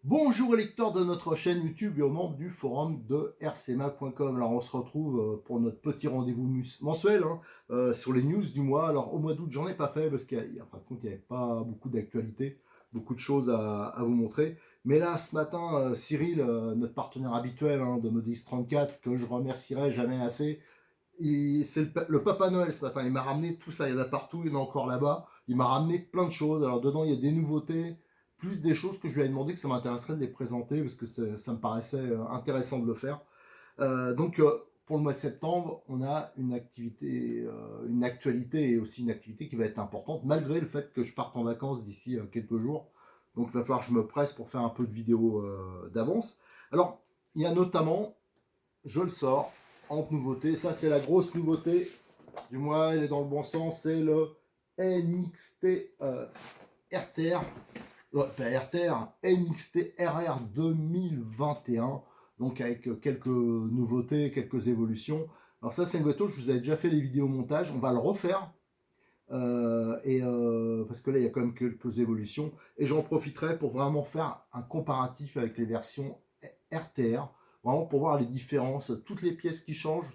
Bonjour les lecteurs de notre chaîne YouTube et aux membres du forum de rcma.com. Alors on se retrouve pour notre petit rendez-vous mensuel sur les news du mois. Alors au mois d'août j'en ai pas fait parce qu'il n'y avait pas beaucoup d'actualités, beaucoup de choses à vous montrer. Mais là ce matin Cyril, notre partenaire habituel de Modis 34, que je remercierai jamais assez, c'est le Papa Noël ce matin. Il m'a ramené tout ça, il y en a partout, il y en a encore là-bas. Il m'a ramené plein de choses. Alors dedans il y a des nouveautés, plus des choses que je lui ai demandé, que ça m'intéresserait de les présenter parce que ça me paraissait intéressant de le faire. Pour le mois de septembre, on a une activité, une actualité et aussi une activité qui va être importante malgré le fait que je parte en vacances d'ici quelques jours. Donc il va falloir que je me presse pour faire un peu de vidéos d'avance. Alors il y a notamment, je le sors en nouveauté, ça c'est la grosse nouveauté du mois, elle est dans le bon sens, c'est le NXT RTR, pas RTR, NXT RR 2021, donc avec quelques nouveautés, quelques évolutions. Alors ça c'est une bateau, je vous avais déjà fait les vidéos montage, on va le refaire, parce que là il y a quand même quelques évolutions, et j'en profiterai pour vraiment faire un comparatif avec les versions RTR, vraiment pour voir les différences, toutes les pièces qui changent,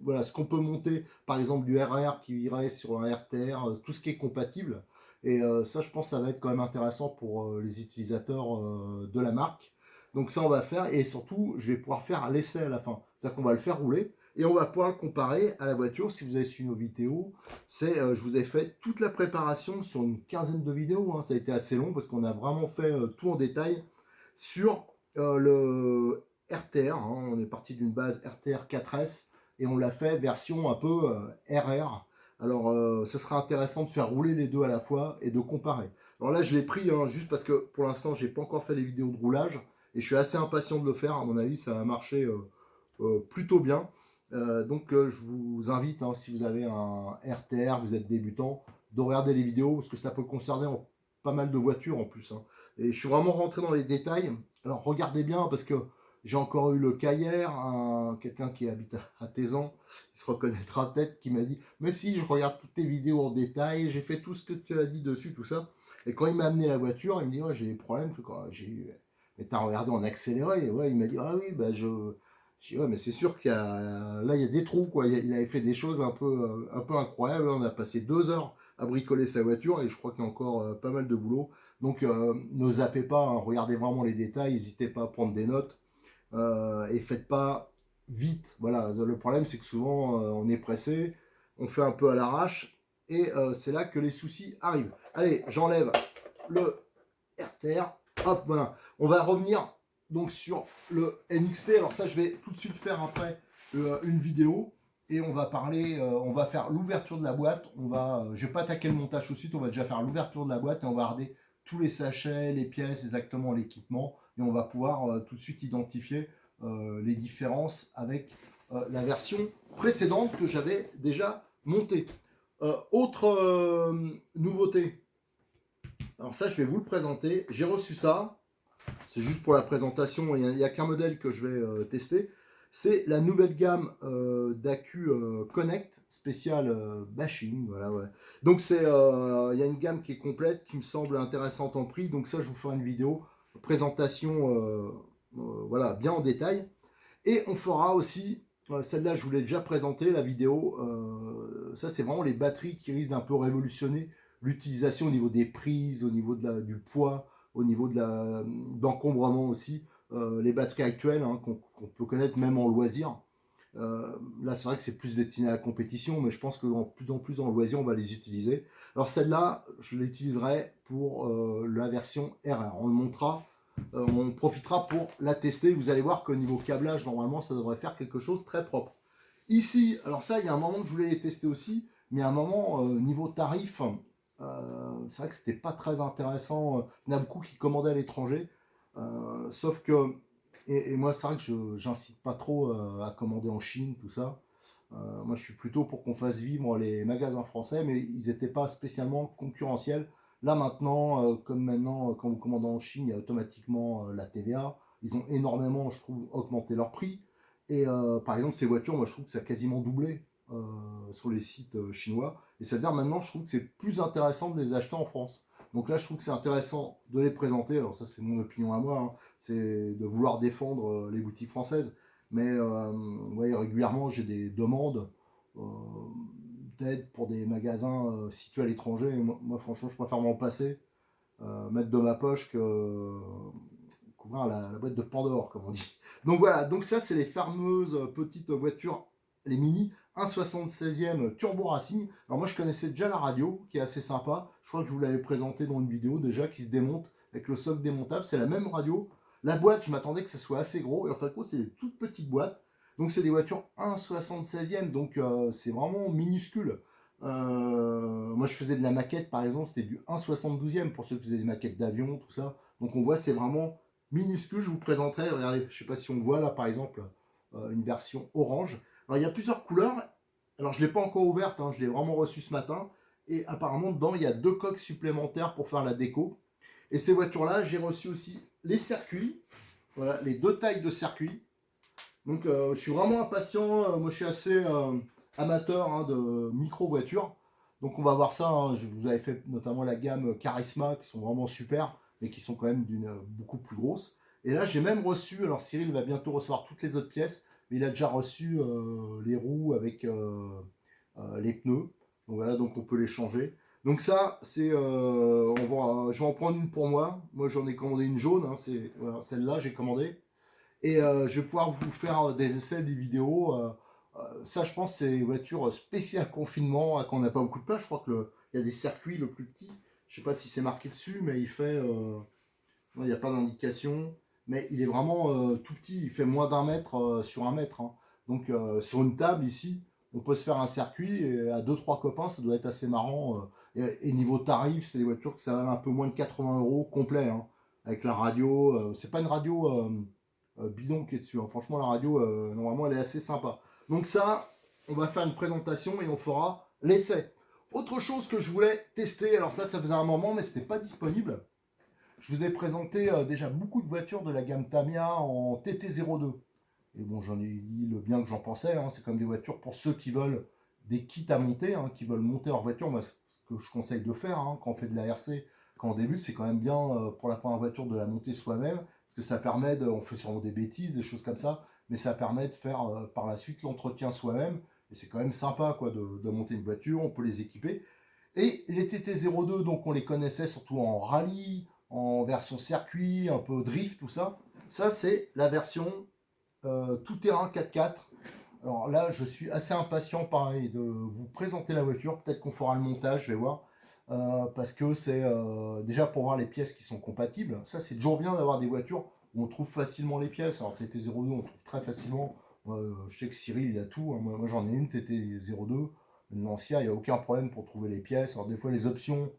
voilà, ce qu'on peut monter, par exemple du RR qui irait sur un RTR, tout ce qui est compatible. Et ça, je pense, ça va être quand même intéressant pour les utilisateurs de la marque. Donc ça, on va faire, et surtout, je vais pouvoir faire l'essai à la fin. C'est-à-dire qu'on va le faire rouler, et on va pouvoir le comparer à la voiture. Si vous avez suivi nos vidéos, je vous ai fait toute la préparation sur une quinzaine de vidéos. Ça a été assez long parce qu'on a vraiment fait tout en détail sur le RTR. On est parti d'une base RTR 4S et on l'a fait version un peu RR. Alors, ça sera intéressant de faire rouler les deux à la fois et de comparer. Alors là, je l'ai pris juste parce que pour l'instant, j'ai pas encore fait les vidéos de roulage et je suis assez impatient de le faire. À mon avis, ça va marcher plutôt bien. Je vous invite, si vous avez un RTR, vous êtes débutant, de regarder les vidéos parce que ça peut concerner pas mal de voitures en plus. Et je suis vraiment rentré dans les détails. Alors regardez bien parce que j'ai encore eu le cas hier, quelqu'un qui habite à Tézan, il se reconnaîtra peut-être, qui m'a dit « Mais si, je regarde toutes tes vidéos en détail, j'ai fait tout ce que tu as dit dessus, tout ça. » Et quand il m'a amené la voiture, il me dit ouais, « j'ai des problèmes. » J'ai eu « Mais t'as regardé en accéléré ?» Et ouais, il m'a dit « Ah oui, bah je... » Je dis « Ouais, mais c'est sûr qu'il y a... Là, il y a des trous, quoi. » Il avait fait des choses un peu incroyables. On a passé 2 heures à bricoler sa voiture et je crois qu'il y a encore pas mal de boulot. Donc, ne zappez pas, regardez vraiment les détails, n'hésitez pas à prendre des notes et faites pas vite. Voilà, le problème c'est que souvent on est pressé, on fait un peu à l'arrache et c'est là que les soucis arrivent. Allez, j'enlève le RTR. Hop, voilà. On va revenir donc sur le NXT. Alors ça, je vais tout de suite faire après une vidéo et on va parler, on va faire l'ouverture de la boîte. Je vais pas attaquer le montage tout de suite. On va déjà faire l'ouverture de la boîte et on va regarder tous les sachets, les pièces, exactement l'équipement et on va pouvoir tout de suite identifier les différences avec la version précédente que j'avais déjà montée. Autre nouveauté. Alors ça, je vais vous le présenter. J'ai reçu ça. C'est juste pour la présentation. Il n'y a qu'un modèle que je vais tester. C'est la nouvelle gamme d'Acu Connect spécial bashing. Voilà, ouais. Donc il y a une gamme qui est complète, qui me semble intéressante en prix. Donc ça, je vous ferai une vidéo présentation, voilà, bien en détail. Et on fera aussi, celle-là, je vous l'ai déjà présenté, la vidéo. Ça, c'est vraiment les batteries qui risquent d'un peu révolutionner l'utilisation au niveau des prises, au niveau du poids, au niveau de l'encombrement aussi. Les batteries actuelles qu'on peut connaître même en loisir. Là, c'est vrai que c'est plus destiné à la compétition, mais je pense que plus en plus en loisir, on va les utiliser. Alors celle-là, je l'utiliserai pour la version RR. On le montrera, on profitera pour la tester. Vous allez voir qu'au niveau câblage, normalement, ça devrait faire quelque chose de très propre. Ici, alors ça, il y a un moment que je voulais les tester aussi, mais à un moment, niveau tarif, c'est vrai que c'était pas très intéressant. Il y en a beaucoup qui commandaient à l'étranger, sauf que Et moi, c'est vrai que j'incite pas trop à commander en Chine, tout ça. Moi, je suis plutôt pour qu'on fasse vivre les magasins français, mais ils n'étaient pas spécialement concurrentiels. Là, maintenant, comme maintenant, quand vous commandez en Chine, il y a automatiquement la TVA. Ils ont énormément, je trouve, augmenté leur prix. Et par exemple, ces voitures, moi, je trouve que ça a quasiment doublé sur les sites chinois. Et c'est-à-dire, maintenant, je trouve que c'est plus intéressant de les acheter en France. Donc là, je trouve que c'est intéressant de les présenter. Alors ça, c'est mon opinion à moi, hein. C'est de vouloir défendre les boutiques françaises. Mais ouais, régulièrement, j'ai des demandes euh, d'aide pour des magasins situés à l'étranger. Et moi, franchement, je préfère m'en passer, mettre de ma poche que couvrir la boîte de Pandore, comme on dit. Donc voilà, donc ça, c'est les fameuses petites voitures, les mini 1,76e Turbo Racing. Alors moi, je connaissais déjà la radio, qui est assez sympa. Je crois que je vous l'avais présenté dans une vidéo déjà, qui se démonte avec le socle démontable. C'est la même radio. La boîte, je m'attendais que ça soit assez gros. Et en fait, c'est des toutes petites boîtes. Donc c'est des voitures 1,76e, donc c'est vraiment minuscule. Moi, je faisais de la maquette, par exemple, c'était du 1,72e pour ceux qui faisaient des maquettes d'avion, tout ça. Donc on voit, c'est vraiment minuscule. Je vous présenterai, regardez, je ne sais pas si on voit là, par exemple, une version orange. Alors, il y a plusieurs couleurs. Alors, je ne l'ai pas encore ouverte, hein, je l'ai vraiment reçue ce matin. Et apparemment, dedans, il y a 2 coques supplémentaires pour faire la déco. Et ces voitures-là, j'ai reçu aussi les circuits. Voilà, les 2 tailles de circuits. Donc, je suis vraiment impatient. Moi, je suis assez amateur hein, de micro-voitures. Donc, on va voir ça, hein. Je vous avais fait notamment la gamme Charisma, qui sont vraiment super, mais qui sont quand même d'une beaucoup plus grosse. Et là, j'ai même reçu, alors Cyril va bientôt recevoir toutes les autres pièces, mais il a déjà reçu les roues avec les pneus. Donc voilà, donc on peut les changer. Donc ça, c'est, je vais en prendre une pour moi. Moi, j'en ai commandé une jaune. Hein, c'est voilà, celle-là, j'ai commandé. Et je vais pouvoir vous faire des essais, des vidéos. Ça, je pense, c'est une voiture spéciale confinement, quand on n'a pas beaucoup de place. Je crois qu'il y a des circuits le plus petit. Je ne sais pas si c'est marqué dessus, mais il fait. Non, il n'y a pas d'indication. Mais il est vraiment tout petit. Il fait moins d'un mètre sur un mètre, hein. Donc, sur une table ici, on peut se faire un circuit. Et à deux trois copains, ça doit être assez marrant. Et niveau tarif, c'est des voitures que ça valent un peu moins de 80 euros complet, hein, avec la radio. C'est pas une radio bidon qui est dessus, hein. Franchement, la radio, normalement, elle est assez sympa. Donc ça, on va faire une présentation et on fera l'essai. Autre chose que je voulais tester, alors ça faisait un moment, mais c'était pas disponible. Je vous ai présenté déjà beaucoup de voitures de la gamme Tamiya en TT02. Et bon, j'en ai dit le bien que j'en pensais, hein. C'est comme des voitures pour ceux qui veulent des kits à monter, hein, qui veulent monter leur voiture. Moi, ce que je conseille de faire, hein, quand on fait de la RC, quand on débute, c'est quand même bien pour la première voiture de la monter soi-même, parce que ça permet on fait sûrement des bêtises, des choses comme ça, mais ça permet de faire par la suite l'entretien soi-même. Et c'est quand même sympa quoi, de monter une voiture, on peut les équiper. Et les TT02, donc on les connaissait surtout en rallye, en version circuit, un peu drift, tout ça. Ça, c'est la version tout-terrain 4x4. Alors là, je suis assez impatient, pareil, de vous présenter la voiture. Peut-être qu'on fera le montage, je vais voir. Parce que c'est déjà pour voir les pièces qui sont compatibles. Ça, c'est toujours bien d'avoir des voitures où on trouve facilement les pièces. Alors TT02, on trouve très facilement. Je sais que Cyril, il a tout, hein. Moi j'en ai une TT02, une Lancia, il n'y a aucun problème pour trouver les pièces. Alors des fois, les options,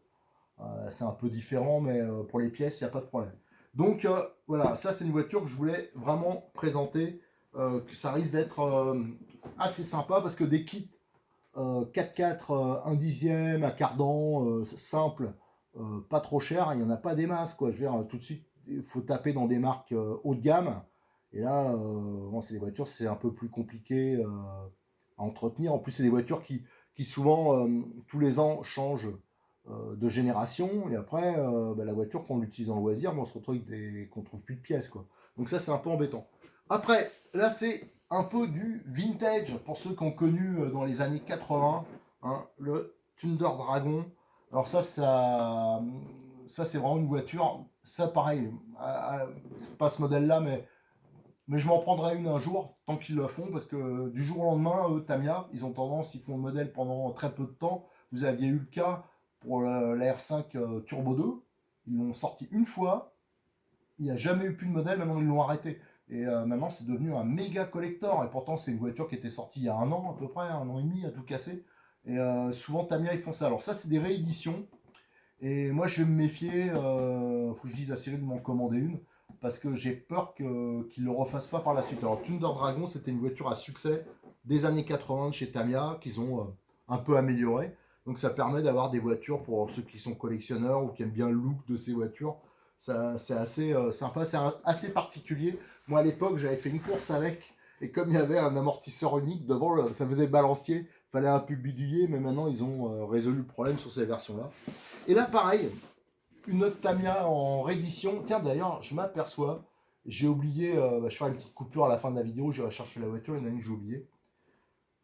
c'est un peu différent, mais pour les pièces, il n'y a pas de problème. Donc voilà, ça c'est une voiture que je voulais vraiment présenter, que ça risque d'être assez sympa parce que des kits 4x4, 1 dixième, à cardan, simple, pas trop cher, il n'y en a pas des masses, quoi. Je veux dire, tout de suite, il faut taper dans des marques haut de gamme. Et là, bon, c'est des voitures, c'est un peu plus compliqué à entretenir. En plus, c'est des voitures qui souvent, tous les ans, changent de génération. Et après, la voiture, qu'on l'utilise en loisir, on se retrouve avec qu'on trouve plus de pièces, quoi. Donc ça, c'est un peu embêtant. Après, là, c'est un peu du vintage pour ceux qui ont connu dans les années 80, hein, le Thunder Dragon. Alors ça c'est vraiment une voiture. Ça, pareil, c'est pas ce modèle-là, mais je m'en prendrai une un jour, tant qu'ils le font, parce que du jour au lendemain, eux, Tamiya, ils ont tendance, ils font le modèle pendant très peu de temps. Vous aviez eu le cas pour la R5 Turbo 2. Ils l'ont sorti une fois, il n'y a jamais eu plus de modèle, maintenant ils l'ont arrêté. Et maintenant c'est devenu un méga collector. Et pourtant c'est une voiture qui était sortie il y a un an à peu près, un an et demi à tout casser. Et souvent Tamiya ils font ça. Alors ça c'est des rééditions. Et moi je vais me méfier, faut que je dise à Cyril de m'en commander une. parce que j'ai peur qu'ils ne le refassent pas par la suite. Alors Thunder Dragon, c'était une voiture à succès des années 80 de chez Tamiya qu'ils ont un peu amélioré. Donc ça permet d'avoir des voitures pour ceux qui sont collectionneurs ou qui aiment bien le look de ces voitures. C'est assez sympa, c'est assez particulier. Moi à l'époque j'avais fait une course avec, et comme il y avait un amortisseur unique devant, ça faisait balancier, il fallait un peu bidouiller, mais maintenant ils ont résolu le problème sur ces versions-là. Et là pareil, une autre Tamiya en réédition. Tiens d'ailleurs, je m'aperçois, j'ai oublié, je ferai une petite coupure à la fin de la vidéo, j'irai chercher la voiture, il y en a une que j'ai oublié.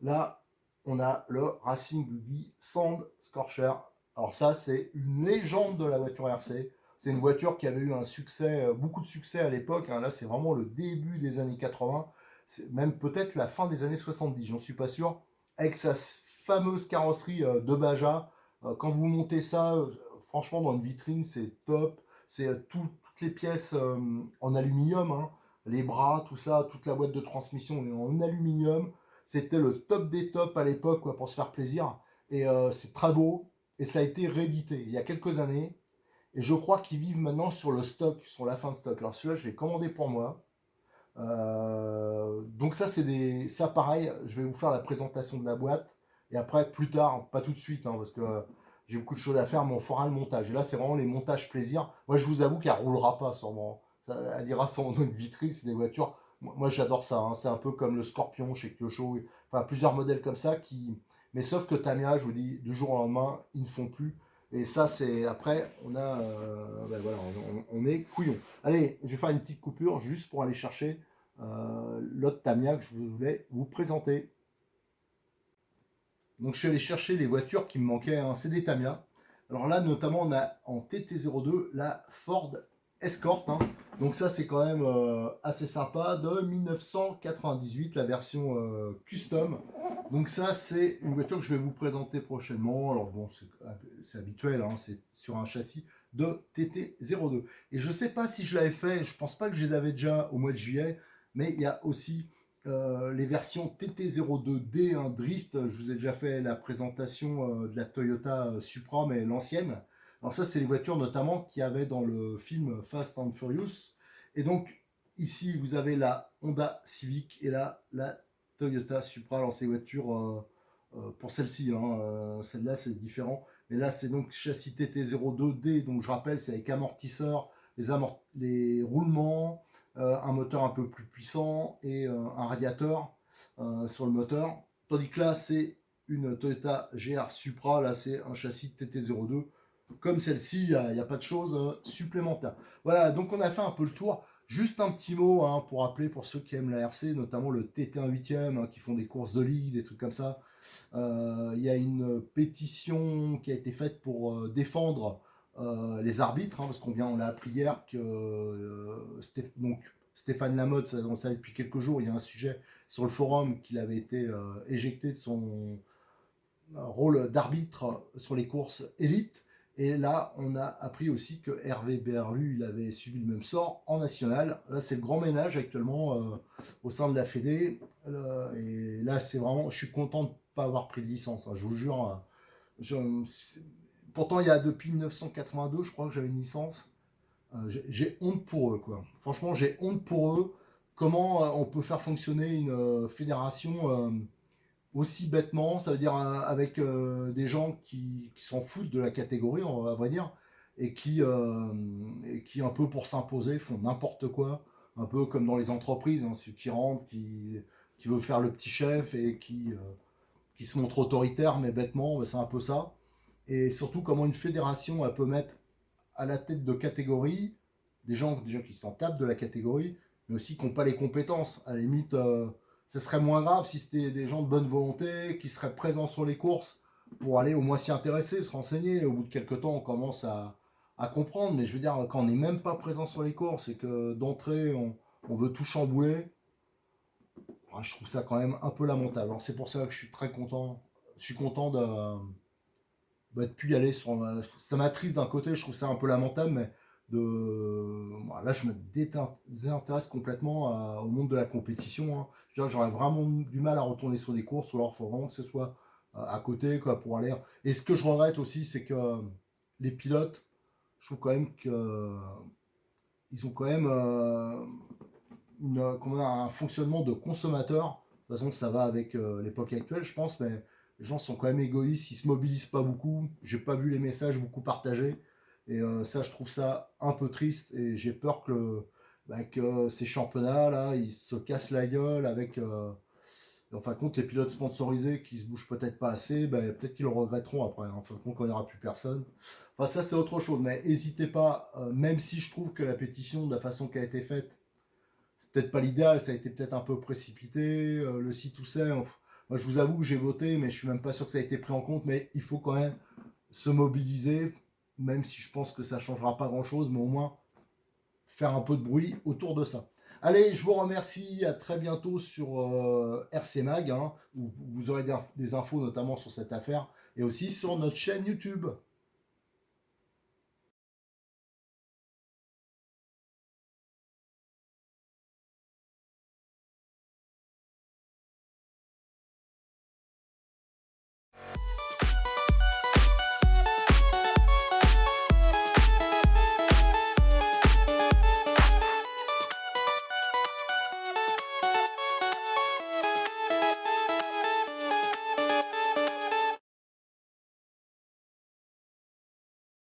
Là, on a le Racing Buggy Sand Scorcher. Alors ça, c'est une légende de la voiture RC. C'est une voiture qui avait eu un succès, beaucoup de succès à l'époque. Là, c'est vraiment le début des années 80. C'est même peut-être la fin des années 70, j'en suis pas sûr. Avec sa fameuse carrosserie de Baja. Quand vous montez ça, franchement, dans une vitrine, c'est top. C'est toutes les pièces en aluminium. Hein. Les bras, tout ça, toute la boîte de transmission est en aluminium. C'était le top des tops à l'époque pour se faire plaisir. Et c'est très beau. Et ça a été réédité il y a quelques années. Et je crois qu'ils vivent maintenant sur le stock, sur la fin de stock. Alors celui-là, je l'ai commandé pour moi. Donc ça, ça pareil, je vais vous faire la présentation de la boîte. Et après, plus tard, pas tout de suite, hein, parce que j'ai beaucoup de choses à faire, mais on fera le montage. Et là, c'est vraiment les montages plaisir. Moi, je vous avoue qu'elle ne roulera pas sûrement. Elle ira sur notre vitrine, c'est des voitures. Moi, j'adore ça. Hein. C'est un peu comme le Scorpion chez Kyosho. Enfin, plusieurs modèles comme ça qui. Mais sauf que Tamiya, je vous dis, du jour au lendemain, ils ne font plus. Et ça, c'est. Après, on a. Ben voilà, on est couillon. Allez, je vais faire une petite coupure juste pour aller chercher l'autre Tamiya que je voulais vous présenter. Donc, je suis allé chercher les voitures qui me manquaient. Hein. C'est des Tamiya. Alors là, notamment, on a en TT02 la Ford Escort. Hein. Donc ça, c'est quand même assez sympa, de 1998, la version custom. Donc ça, c'est une voiture que je vais vous présenter prochainement. Alors bon, c'est habituel, hein, c'est sur un châssis de TT02. Et je ne sais pas si je l'avais fait, je ne pense pas que je les avais déjà au mois de juillet, mais il y a aussi les versions TT02D, un Drift. Je vous ai déjà fait la présentation de la Toyota Supra, mais l'ancienne. Alors ça, c'est les voitures notamment qu'il y avait dans le film Fast and Furious. Et donc, ici, vous avez la Honda Civic et là, la Toyota Supra. Alors, ces voitures, pour celle-ci, hein, celle-là, c'est différent. Mais là, c'est donc châssis TT02D. Donc, je rappelle, c'est avec amortisseur, les roulements, un moteur un peu plus puissant et un radiateur sur le moteur. Tandis que là, c'est une Toyota GR Supra. Là, c'est un châssis TT02 comme celle-ci, il n'y a pas de choses supplémentaires. Voilà, donc on a fait un peu le tour. Juste un petit mot hein, pour rappeler pour ceux qui aiment la RC, notamment le TT1 8e, hein, qui font des courses de ligue, des trucs comme ça. Il y a une pétition qui a été faite pour défendre les arbitres, hein, parce on l'a appris hier que donc, Stéphane Lamotte, on le savait depuis quelques jours, il y a un sujet sur le forum qu'il avait été éjecté de son rôle d'arbitre sur les courses élites. Et là, on a appris aussi que Hervé Berlu, il avait subi le même sort en national. Là, c'est le grand ménage actuellement au sein de la Fédé. Et là, c'est vraiment, je suis content de ne pas avoir pris de licence. Hein, je vous jure. Pourtant, il y a depuis 1982, je crois que j'avais une licence. J'ai honte pour eux, quoi. Franchement, j'ai honte pour eux. Comment on peut faire fonctionner une fédération aussi bêtement, ça veut dire avec des gens qui s'en foutent de la catégorie, on va dire, et qui un peu pour s'imposer font n'importe quoi, un peu comme dans les entreprises, hein, celui qui rentre, qui veut faire le petit chef et qui se montre autoritaire, mais bêtement, c'est un peu ça. Et surtout comment une fédération elle peut mettre à la tête de catégorie des gens déjà qui s'en tapent de la catégorie, mais aussi qui n'ont pas les compétences. À la limite, ce serait moins grave si c'était des gens de bonne volonté, qui seraient présents sur les courses pour aller au moins s'y intéresser, se renseigner. Au bout de quelques temps, on commence à comprendre. Mais je veux dire, quand on n'est même pas présent sur les courses et que d'entrée, on veut tout chambouler, je trouve ça quand même un peu lamentable. Alors c'est pour ça que je suis très content. Je suis content de pu y aller sur. Ça m'attriste d'un côté, je trouve ça un peu lamentable, mais là je me désintéresse complètement au monde de la compétition. Hein. J'aurais vraiment du mal à retourner sur des courses, ou alors il faut vraiment que ce soit à côté quoi, pour aller. Et ce que je regrette aussi, c'est que les pilotes, je trouve quand même que ils ont quand même un fonctionnement de consommateur. De toute façon, ça va avec l'époque actuelle, je pense, mais les gens sont quand même égoïstes, ils se mobilisent pas beaucoup. J'ai pas vu les messages beaucoup partagés. Et ça, je trouve ça un peu triste. Et j'ai peur que ces championnats-là, ils se cassent la gueule avec. En fin de compte, les pilotes sponsorisés qui se bougent peut-être pas assez, peut-être qu'ils le regretteront après. En fin de compte, on n'aura plus personne. Enfin, ça, c'est autre chose. Mais n'hésitez pas, même si je trouve que la pétition, de la façon qu'elle a été faite, c'est peut-être pas l'idéal, ça a été peut-être un peu précipité, le si tout ça. Moi, je vous avoue que j'ai voté, mais je suis même pas sûr que ça a été pris en compte. Mais il faut quand même se mobiliser, même si je pense que ça changera pas grand-chose, mais au moins faire un peu de bruit autour de ça. Allez, je vous remercie, à très bientôt sur RC Mag, hein, où vous aurez des infos notamment sur cette affaire, et aussi sur notre chaîne YouTube.